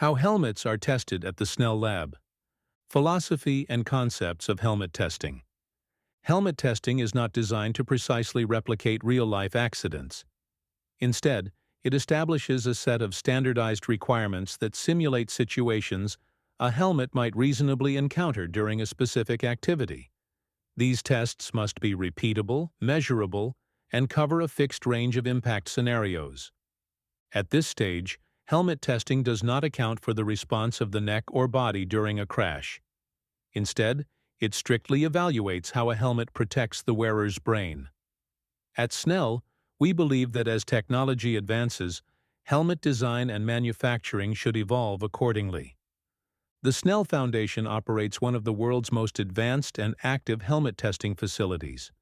How helmets are tested at the Snell Lab. Philosophy and concepts of helmet testing. Helmet testing is not designed to precisely replicate real-life accidents. Instead, it establishes a set of standardized requirements that simulate situations a helmet might reasonably encounter during a specific activity. These tests must be repeatable, measurable, and cover a fixed range of impact scenarios. At this stage, helmet testing does not account for the response of the neck or body during a crash. Instead, it strictly evaluates how a helmet protects the wearer's brain. At Snell, we believe that as technology advances, helmet design and manufacturing should evolve accordingly. The Snell Foundation operates one of the world's most advanced and active helmet testing facilities.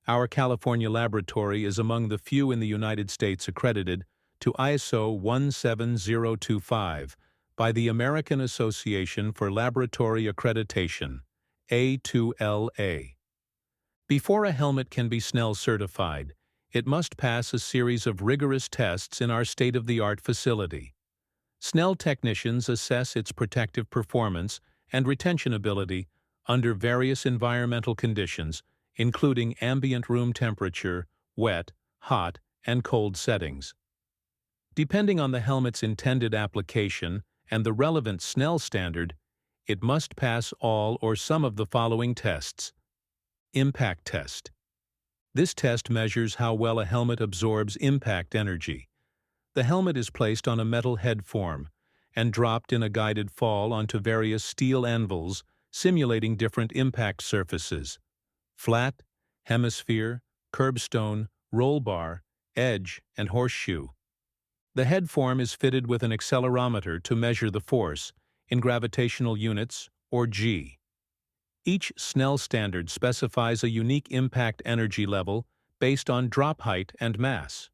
Our California laboratory is among the few in the United States accredited to ISO 17025 by the American Association for Laboratory Accreditation, A2LA. Before a helmet can be Snell certified, it must pass a series of rigorous tests in our state-of-the-art facility. Snell technicians assess its protective performance and retention ability under various environmental conditions, including ambient room temperature, wet, hot, and cold settings. Depending on the helmet's intended application and the relevant Snell standard, it must pass all or some of the following tests. Impact test. This test measures how well a helmet absorbs impact energy. The helmet is placed on a metal head form and dropped in a guided fall onto various steel anvils, simulating different impact surfaces: flat, hemisphere, curbstone, roll bar, edge, and horseshoe. The head form is fitted with an accelerometer to measure the force, in gravitational units, or G. Each Snell standard specifies a unique impact energy level based on drop height and mass.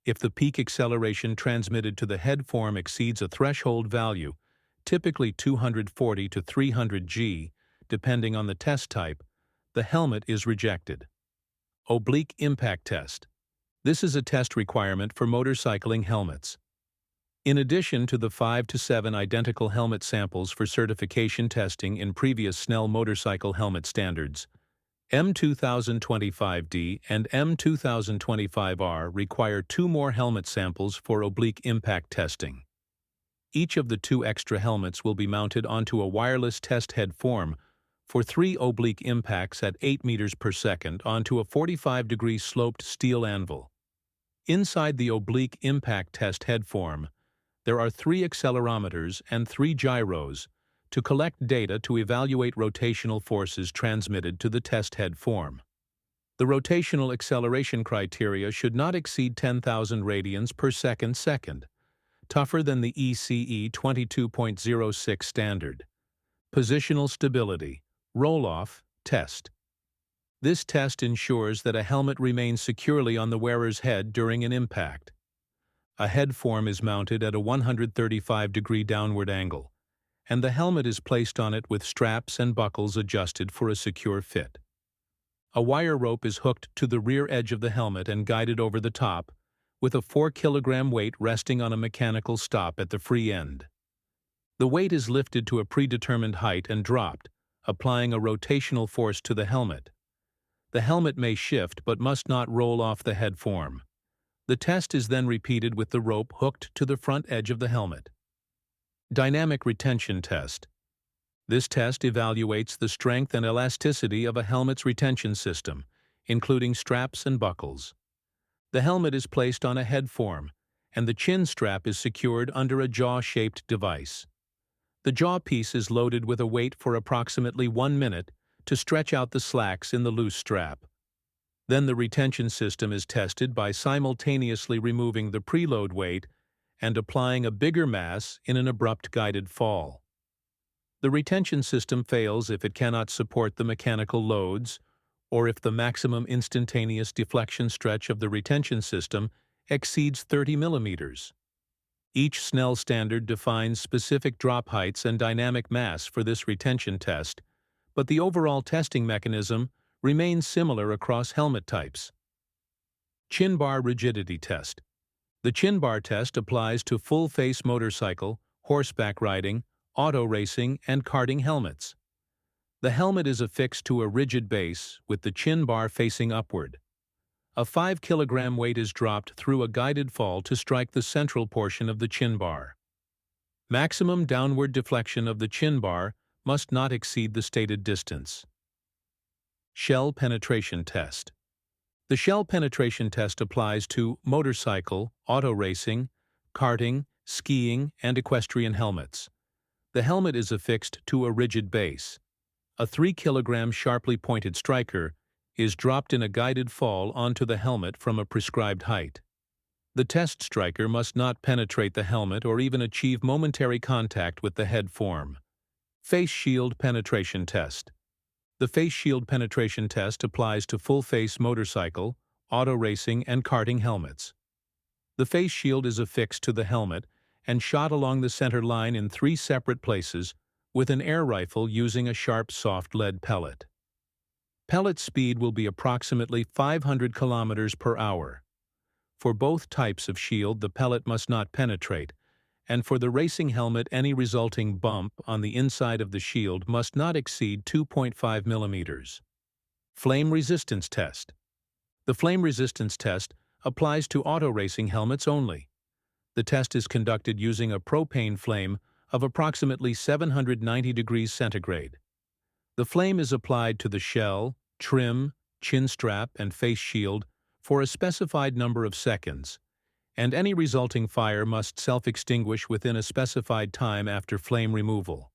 If the peak acceleration transmitted to the head form exceeds a threshold value, typically 240 to 300 G, depending on the test type, the helmet is rejected. Oblique impact test. This is a test requirement for motorcycling helmets. In addition to the 5 to 7 identical helmet samples for certification testing in previous Snell motorcycle helmet standards, M2025D and M2025R require 2 more helmet samples for oblique impact testing. Each of the 2 extra helmets will be mounted onto a wireless test head form for 3 oblique impacts at 8 meters per second onto a 45-degree sloped steel anvil. Inside the oblique impact test head form, there are 3 accelerometers and 3 gyros to collect data to evaluate rotational forces transmitted to the test head form. The rotational acceleration criteria should not exceed 10,000 radians per second, tougher than the ECE 22.06 standard. Positional stability, roll-off, test. This test ensures that a helmet remains securely on the wearer's head during an impact. A head form is mounted at a 135-degree downward angle, and the helmet is placed on it with straps and buckles adjusted for a secure fit. A wire rope is hooked to the rear edge of the helmet and guided over the top, with a 4-kilogram weight resting on a mechanical stop at the free end. The weight is lifted to a predetermined height and dropped, applying a rotational force to the helmet. The helmet may shift but must not roll off the head form. The test is then repeated with the rope hooked to the front edge of the helmet. Dynamic retention test. This test evaluates the strength and elasticity of a helmet's retention system, including straps and buckles. The helmet is placed on a head form, and the chin strap is secured under a jaw-shaped device. The jaw piece is loaded with a weight for approximately 1 minute to stretch out the slacks in the loose strap. Then the retention system is tested by simultaneously removing the preload weight and applying a bigger mass in an abrupt guided fall. The retention system fails if it cannot support the mechanical loads or if the maximum instantaneous deflection stretch of the retention system exceeds 30 millimeters. Each Snell standard defines specific drop heights and dynamic mass for this retention test, but the overall testing mechanism remains similar across helmet types. Chin bar rigidity test. The chin bar test applies to full-face motorcycle horseback riding, auto racing, and karting helmets. The helmet is affixed to a rigid base with the chin bar facing upward. A 5-kilogram weight is dropped through a guided fall to strike the central portion of the chin bar. Maximum downward deflection of the chin bar must not exceed the stated distance. Shell penetration test. The shell penetration test applies to motorcycle, auto racing, karting, skiing, and equestrian helmets. The helmet is affixed to a rigid base. A 3-kilogram sharply pointed striker is dropped in a guided fall onto the helmet from a prescribed height. The test striker must not penetrate the helmet or even achieve momentary contact with the head form. Face shield penetration test. The face shield penetration test applies to full-face motorcycle, auto racing, and karting helmets. The face shield is affixed to the helmet and shot along the center line in 3 separate places with an air rifle using a sharp soft lead pellet. Pellet speed will be approximately 500 kilometers per hour. For both types of shield, the pellet must not penetrate, and for the racing helmet, any resulting bump on the inside of the shield must not exceed 2.5 millimeters. Flame resistance test. The flame resistance test applies to auto racing helmets only. The test is conducted using a propane flame of approximately 790 degrees centigrade. The flame is applied to the shell, trim, chin strap, and face shield for a specified number of seconds, and any resulting fire must self-extinguish within a specified time after flame removal.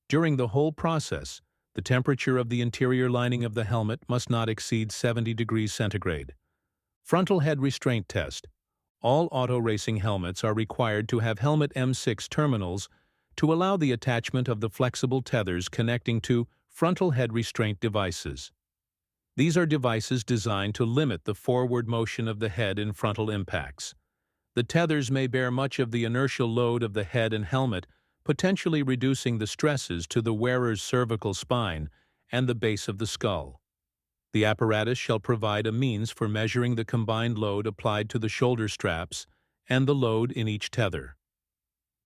During the whole process, the temperature of the interior lining of the helmet must not exceed 70 degrees centigrade. Frontal head restraint test. All auto racing helmets are required to have helmet M6 terminals to allow the attachment of the flexible tethers connecting to frontal head restraint devices. These are devices designed to limit the forward motion of the head in frontal impacts. The tethers may bear much of the inertial load of the head and helmet, potentially reducing the stresses to the wearer's cervical spine and the base of the skull. The apparatus shall provide a means for measuring the combined load applied to the shoulder straps and the load in each tether.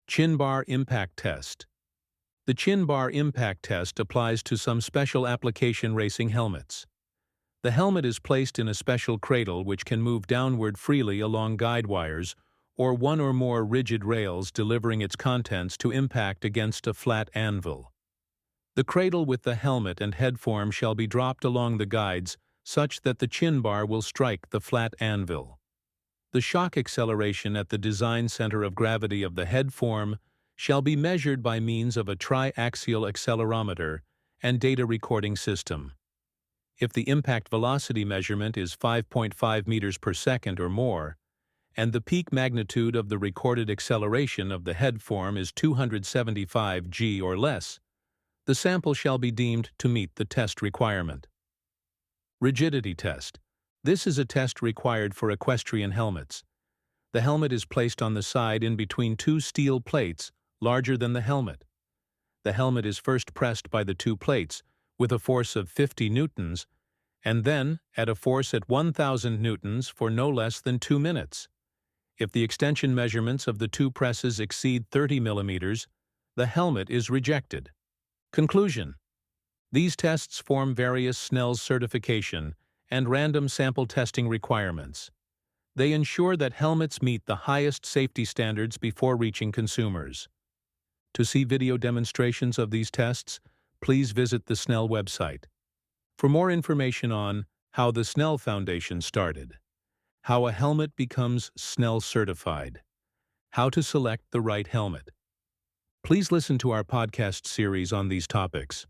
Chin bar impact test. The chin bar impact test applies to some special application racing helmets. The helmet is placed in a special cradle which can move downward freely along guide wires or one or more rigid rails, delivering its contents to impact against a flat anvil. The cradle with the helmet and head form shall be dropped along the guides such that the chin bar will strike the flat anvil. The shock acceleration at the design center of gravity of the head form shall be measured by means of a triaxial accelerometer and data recording system. If the impact velocity measurement is 5.5 meters per second or more, and the peak magnitude of the recorded acceleration of the head form is 275 g or less, the sample shall be deemed to meet the test requirement. Rigidity test. This is a test required for equestrian helmets. The helmet is placed on the side in between 2 steel plates larger than the helmet. The helmet is first pressed by the 2 plates with a force of 50 newtons, and then at a force at 1,000 newtons for no less than 2 minutes. If the extension measurements of the 2 presses exceed 30 millimeters, the helmet is rejected. Conclusion. These tests form various Snell's certification and random sample testing requirements. They ensure that helmets meet the highest safety standards before reaching consumers. To see video demonstrations of these tests, please visit the Snell website. For more information on how the Snell Foundation started, how a helmet becomes Snell certified, how to select the right helmet, please listen to our podcast series on these topics.